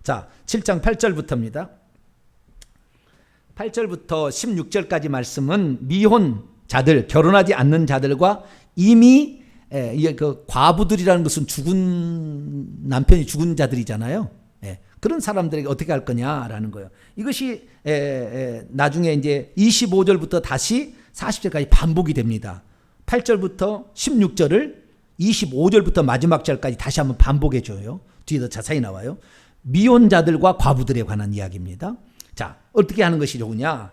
자, 7장 8절부터입니다. 8절부터 16절까지 말씀은 미혼자들, 결혼하지 않는 자들과 이미 그 과부들이라는 것은 남편이 죽은 자들이잖아요. 그런 사람들에게 어떻게 할 거냐라는 거예요. 이것이 나중에 이제 25절부터 다시 40절까지 반복이 됩니다. 8절부터 16절을 25절부터 마지막 절까지 다시 한번 반복해 줘요. 뒤에 더 자세히 나와요. 미혼자들과 과부들에 관한 이야기입니다. 자, 어떻게 하는 것이 좋으냐?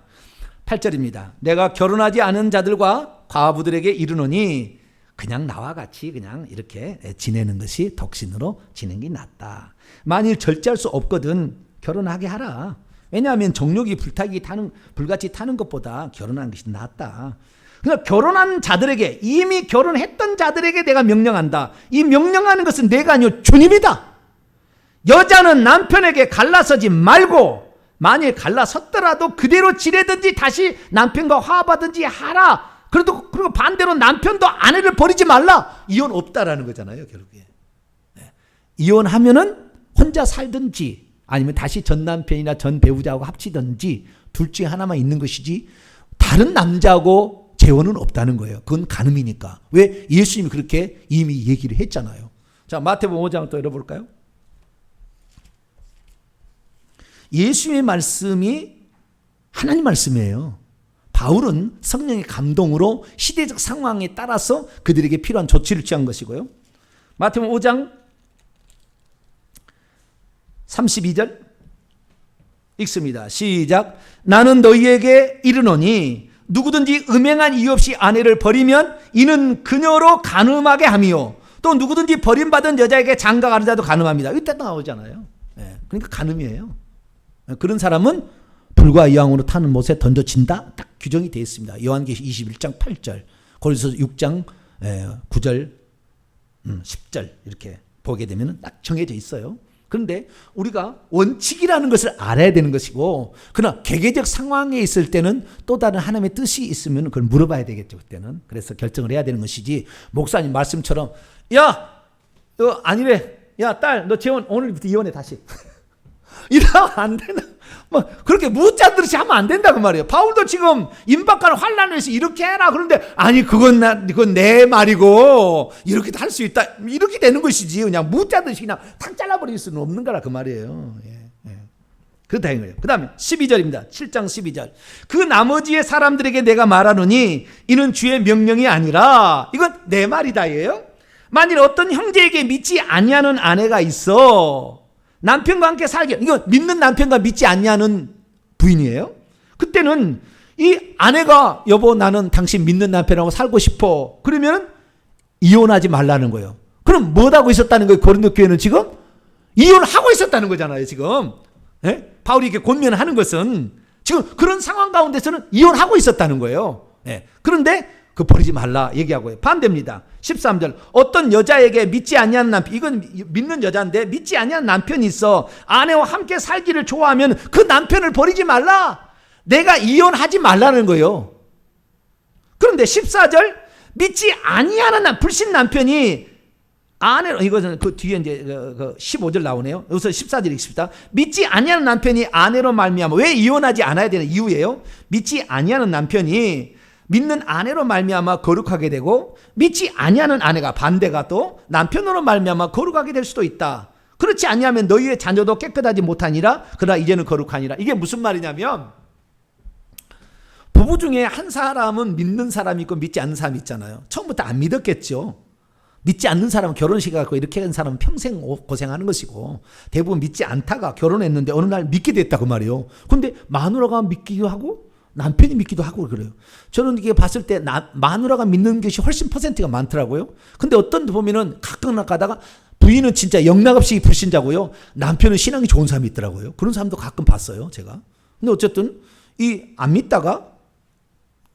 8절입니다. 내가 결혼하지 않은 자들과 과부들에게 이르노니 그냥 나와 같이 그냥 이렇게 지내는 것이 독신으로 지내는 게 낫다. 만일 절제할 수 없거든 결혼하게 하라. 왜냐하면 정욕이 불같이 타는 것보다 결혼하는 것이 낫다. 그러니까 결혼한 자들에게, 이미 결혼했던 자들에게 내가 명령한다. 이 명령하는 것은 내가 아니요 주님이다. 여자는 남편에게 갈라서지 말고 만일 갈라섰더라도 그대로 지내든지 다시 남편과 화합하든지 하라. 그리고 반대로 남편도 아내를 버리지 말라. 이혼 없다라는 거잖아요, 결국에. 이혼하면은 혼자 살든지 아니면 다시 전 남편이나 전 배우자하고 합치든지 둘 중에 하나만 있는 것이지 다른 남자하고 재혼은 없다는 거예요. 그건 간음이니까. 왜? 예수님이 그렇게 이미 얘기를 했잖아요. 자, 마태복음 5장 또 열어볼까요? 예수님의 말씀이 하나님 말씀이에요. 바울은 성령의 감동으로 시대적 상황에 따라서 그들에게 필요한 조치를 취한 것이고요. 마태복음 5장 32절 읽습니다. 시작. 나는 너희에게 이르노니 누구든지 음행한 이유 없이 아내를 버리면 이는 그녀로 간음하게 함이요. 또 누구든지 버림받은 여자에게 장가가는 자도 간음합니다. 이때 나오잖아요. 그러니까 간음이에요. 그런 사람은 불과 이왕으로 타는 못에 던져진다. 딱 규정이 되어 있습니다. 요한계시 21장 8절, 고린도서 6장 9절, 10절 이렇게 보게 되면 딱 정해져 있어요. 그런데 우리가 원칙이라는 것을 알아야 되는 것이고, 그러나 개개적 상황에 있을 때는 또 다른 하나님의 뜻이 있으면 그걸 물어봐야 되겠죠. 그때는. 그래서 결정을 해야 되는 것이지, 목사님 말씀처럼 야, 너 아니래. 야, 딸, 너 재혼 오늘부터 이혼해 다시. 이러면 안 되나? 뭐 그렇게 무자들이 하면 안 된다 그 말이에요. 바울도 지금 임박하는 환난을 위해서 이렇게 해라. 그런데 아니 그건 내 말이고 이렇게도 할 수 있다. 이렇게 되는 것이지. 그냥 무자들이 그냥 탁 잘라버릴 수는 없는 거라 그 말이에요. 그렇다 이거예요. 그 다음에 12절입니다. 7장 12절. 그 나머지의 사람들에게 내가 말하노니 이는 주의 명령이 아니라 이건 내 말이다 예요. 만일 어떤 형제에게 믿지 아니하는 아내가 있어 남편과 함께 살게. 이거 믿는 남편과 믿지 않냐는 부인이에요. 그때는 이 아내가 여보 나는 당신 믿는 남편하고 살고 싶어. 그러면 이혼하지 말라는 거예요. 그럼 뭐 하고 있었다는 거예요? 고린도 교회는 지금 이혼을 하고 있었다는 거잖아요. 지금 바울이 이렇게 권면하는 것은 지금 그런 상황 가운데서는 이혼하고 있었다는 거예요. 그런데 그 버리지 말라 얘기하고요. 반대입니다. 13절. 어떤 여자에게 믿지 아니하는 남편, 이건 믿는 여자인데 믿지 아니하는 남편이 있어 아내와 함께 살기를 좋아하면 그 남편을 버리지 말라. 내가 이혼하지 말라는 거예요. 그런데 14절. 믿지 아니하는 불신 남편이 아내로, 이것은 그 뒤에 이제 15절 나오네요. 여기서 14절 읽습니다. 믿지 아니하는 남편이 아내로 말미암아. 왜 이혼하지 않아야 되는 이유예요? 믿지 아니하는 남편이 믿는 아내로 말미암아 거룩하게 되고 믿지 아니하는 아내가 반대가 또 남편으로 말미암아 거룩하게 될 수도 있다. 그렇지 아니하면 너희의 자녀도 깨끗하지 못하니라. 그러나 이제는 거룩하니라. 이게 무슨 말이냐면 부부 중에 한 사람은 믿는 사람이 있고 믿지 않는 사람이 있잖아요. 처음부터 안 믿었겠죠. 믿지 않는 사람은 결혼식 갖고 이렇게 한 사람은 평생 고생하는 것이고 대부분 믿지 않다가 결혼했는데 어느 날 믿게 됐다고 말이에요. 그런데 마누라가 믿기도 하고 남편이 믿기도 하고 그래요. 저는 이게 봤을 때 마누라가 믿는 것이 훨씬 퍼센트가 많더라고요. 근데 어떤 데 보면은 가끔 가다가 부인은 진짜 영락없이 불신자고요. 남편은 신앙이 좋은 사람이 있더라고요. 그런 사람도 가끔 봤어요, 제가. 근데 어쨌든 안 믿다가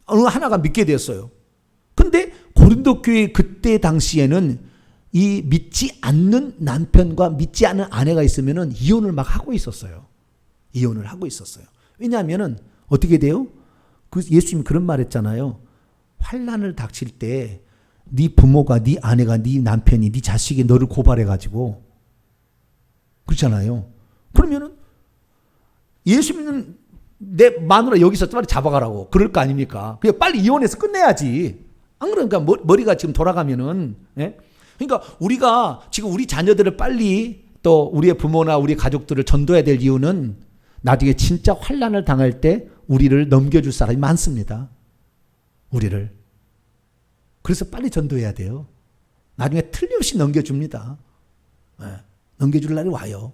어느 하나가 믿게 되었어요. 근데 고린도 교회 그때 당시에는 이 믿지 않는 남편과 믿지 않는 아내가 있으면은 이혼을 막 하고 있었어요. 이혼을 하고 있었어요. 왜냐하면은 어떻게 돼요? 예수님이 그런 말 했잖아요. 환난을 닥칠 때 네 부모가, 네 아내가, 네 남편이, 네 자식이 너를 고발해가지고 그렇잖아요. 그러면은 예수 믿는 내 마누라 여기서 빨리 잡아가라고 그럴 거 아닙니까? 그냥 빨리 이혼해서 끝내야지. 안 그러니까 머리가 지금 돌아가면은. 예? 그러니까 우리가 지금 우리 자녀들을 빨리 또 우리의 부모나 우리 가족들을 전도해야 될 이유는 나중에 진짜 환난을 당할 때 우리를 넘겨줄 사람이 많습니다. 우리를. 그래서 빨리 전도해야 돼요. 나중에 틀림없이 넘겨줍니다. 예. 넘겨줄 날이 와요.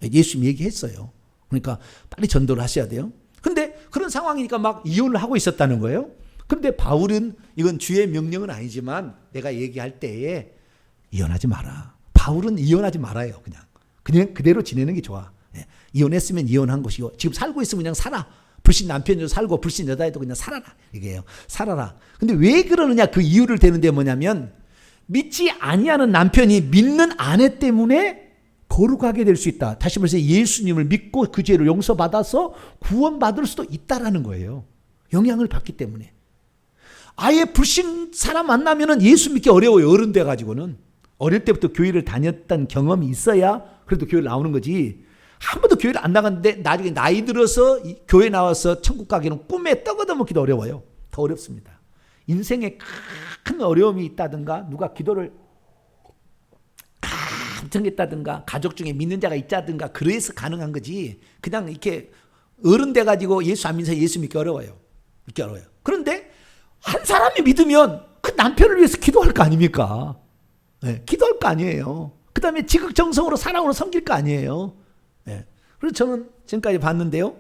예수님이 얘기했어요. 그러니까 빨리 전도를 하셔야 돼요. 근데 그런 상황이니까 막 이혼을 하고 있었다는 거예요. 근데 바울은 이건 주의 명령은 아니지만 내가 얘기할 때에 이혼하지 마라. 바울은 이혼하지 말아요. 그냥 그대로 지내는 게 좋아. 예. 이혼했으면 이혼한 것이고 지금 살고 있으면 그냥 살아. 불신 남편도 살고 불신 여자애도 그냥 살아라. 이게요. 살아라. 근데 왜 그러느냐 그 이유를 대는데 뭐냐면 믿지 아니하는 남편이 믿는 아내 때문에 거룩하게 될 수 있다. 다시 말해서 예수님을 믿고 그 죄를 용서받아서 구원받을 수도 있다라는 거예요. 영향을 받기 때문에. 아예 불신 사람 만나면은 예수 믿기 어려워요. 어른 돼가지고는. 어릴 때부터 교회를 다녔던 경험이 있어야 그래도 교회를 나오는 거지. 한 번도 교회를 안 나갔는데 나중에 나이 들어서 교회 나와서 천국 가기는 꿈에 떡어도 어려워요. 더 어렵습니다. 인생에 큰 어려움이 있다든가 누가 기도를 엄청 했다든가 가족 중에 믿는 자가 있다든가 그래서 가능한 거지. 그냥 이렇게 어른 돼가지고 예수 안 믿는 사람 예수 믿기 어려워요. 믿기 어려워요. 그런데 한 사람이 믿으면 그 남편을 위해서 기도할 거 아닙니까? 네, 기도할 거 아니에요. 그 다음에 지극정성으로 사랑으로 섬길 거 아니에요. 네. 그래서 저는 지금까지 봤는데요.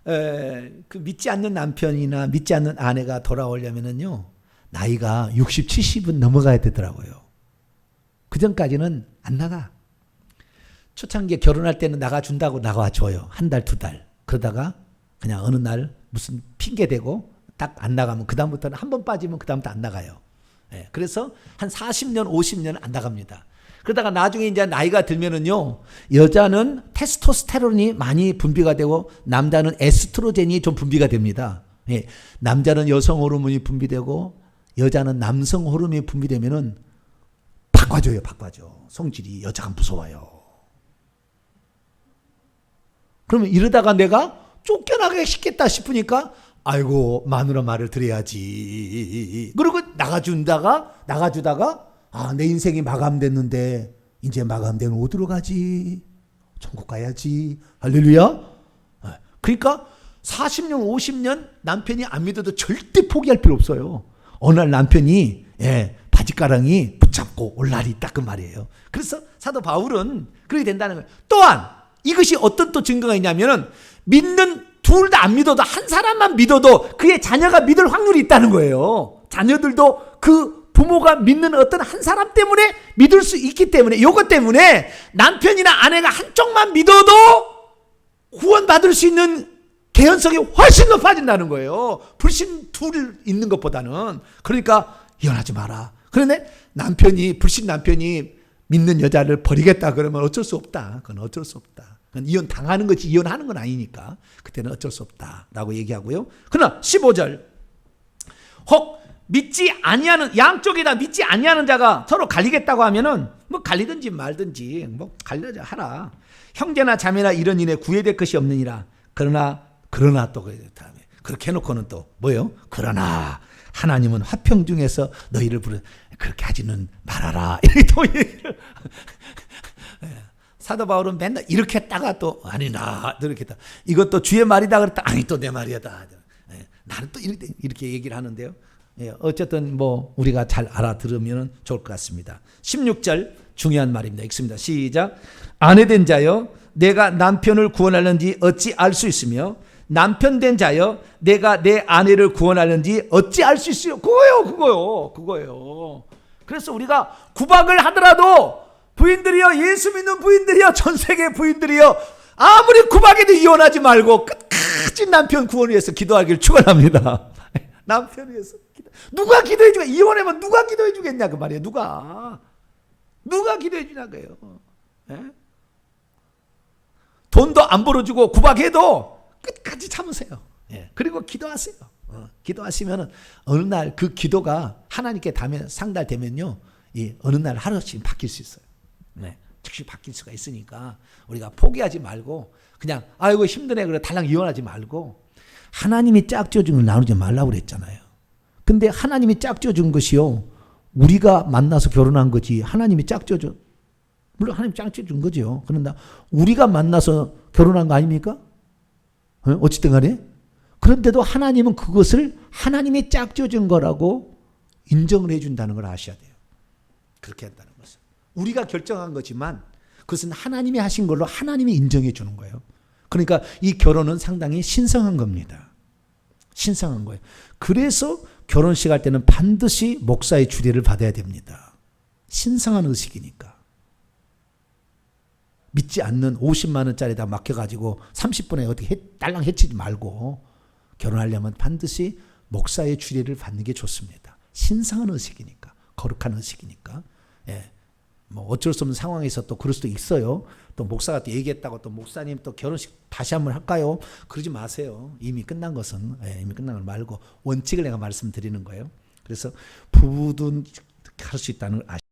그 믿지 않는 남편이나 믿지 않는 아내가 돌아오려면은요, 나이가 60, 70은 넘어가야 되더라고요. 그 전까지는 안 나가. 초창기에 결혼할 때는 나가준다고 나가줘요. 한 달, 두 달. 그러다가 그냥 어느 날 무슨 핑계 대고 딱 안 나가면 그다음부터는 한 번 빠지면 그다음부터 안 나가요. 네. 그래서 한 40년, 50년 안 나갑니다. 그러다가 나중에 이제 나이가 들면은요, 여자는 테스토스테론이 많이 분비가 되고 남자는 에스트로겐이 좀 분비가 됩니다. 예. 남자는 여성 호르몬이 분비되고 여자는 남성 호르몬이 분비되면은 바꿔줘요, 바꿔줘. 성질이 여자가 무서워요. 그러면 이러다가 내가 쫓겨나게 싶겠다 싶으니까 아이고 마누라 말을 들어야지. 그리고 나가주다가 아, 내 인생이 마감됐는데 이제 마감되면 어디로 가지? 천국 가야지. 할렐루야. 그러니까 40년 50년 남편이 안 믿어도 절대 포기할 필요 없어요. 어느 날 남편이 바지가랑이 붙잡고 올 날이 있다 그 말이에요. 그래서 사도 바울은 그렇게 된다는 거예요. 또한 이것이 어떤 또 증거가 있냐면은 믿는 둘 다 안 믿어도 한 사람만 믿어도 그의 자녀가 믿을 확률이 있다는 거예요. 자녀들도 그 부모가 믿는 어떤 한 사람 때문에 믿을 수 있기 때문에 이것 때문에 남편이나 아내가 한쪽만 믿어도 구원받을 수 있는 개연성이 훨씬 높아진다는 거예요. 불신 둘 있는 것보다는. 그러니까 이혼하지 마라. 그런데 불신 남편이 믿는 여자를 버리겠다 그러면 어쩔 수 없다. 그건 어쩔 수 없다. 그건 이혼 당하는 거지 이혼하는 건 아니니까 그때는 어쩔 수 없다라고 얘기하고요. 그러나 15절 혹 믿지 아니하는 양쪽에다 믿지 아니하는 자가 서로 갈리겠다고 하면은 뭐 갈리든지 말든지 뭐 갈려자 하라. 형제나 자매나 이런 일에 구애될 것이 없느니라. 그러나 또 다음에 그렇게 해놓고는 또 뭐예요? 그러나 하나님은 화평 중에서 너희를 부르 그렇게 하지는 말아라. 이렇게 또 얘기를. 사도 바울은 맨날 이렇게 했다가 또 아니나 이렇게 했다. 이것도 주의 말이다 그랬다. 아니 또 내 말이다. 나는 또 이렇게 얘기를 하는데요. 어쨌든 뭐 우리가 잘 알아들으면 좋을 것 같습니다. 16절 중요한 말입니다. 읽습니다. 시작. 아내된 자여 내가 남편을 구원하는지 어찌 알 수 있으며 남편 된 자여 내가 내 아내를 구원하는지 어찌 알 수 있어요. 그거예요. 그래서 우리가 구박을 하더라도 부인들이여, 예수 믿는 부인들이여, 전 세계 부인들이여, 아무리 구박해도 이혼하지 말고 끝까지 남편 구원을 위해서 기도하기를 축원합니다. 남편을 위해서 누가 기도해 주겠냐? 이혼하면 누가 기도해 주겠냐 그 말이에요. 누가 기도해 주냐 그래요. 돈도 안 벌어주고 구박해도 끝까지 참으세요. 그리고 기도하세요. 기도하시면 어느 날 그 기도가 하나님께 상달되면요, 어느 날 하루씩 바뀔 수 있어요. 즉시 바뀔 수가 있으니까 우리가 포기하지 말고 그냥 아이고 힘드네 그래 달랑 이혼하지 말고 하나님이 짝지어준 걸 나누지 말라고 그랬잖아요. 근데 하나님이 짝지어준 것이요. 우리가 만나서 결혼한 거지 하나님이 짝지어준 물론 하나님이 짝지어준 거죠. 그런데 우리가 만나서 결혼한 거 아닙니까? 어쨌든 간에 그런데도 하나님은 그것을 하나님이 짝지어준 거라고 인정을 해준다는 걸 아셔야 돼요. 그렇게 한다는 것은. 우리가 결정한 거지만 그것은 하나님이 하신 걸로 하나님이 인정해 주는 거예요. 그러니까 이 결혼은 상당히 신성한 겁니다. 신성한 거예요. 그래서 결혼식 할 때는 반드시 목사의 주례를 받아야 됩니다. 신성한 의식이니까. 믿지 않는 50만 원짜리다 맡겨가지고 30분에 어떻게 딸랑 해치지 말고 결혼하려면 반드시 목사의 주례를 받는 게 좋습니다. 신성한 의식이니까. 거룩한 의식이니까. 예. 뭐 어쩔 수 없는 상황에서 또 그럴 수도 있어요. 또 목사가 또 얘기했다고 또 목사님 또 결혼식 다시 한번 할까요? 그러지 마세요. 이미 끝난 것은 이미 끝난 걸 말고 원칙을 내가 말씀드리는 거예요. 그래서 부부도 할 수 있다는 걸 아시죠?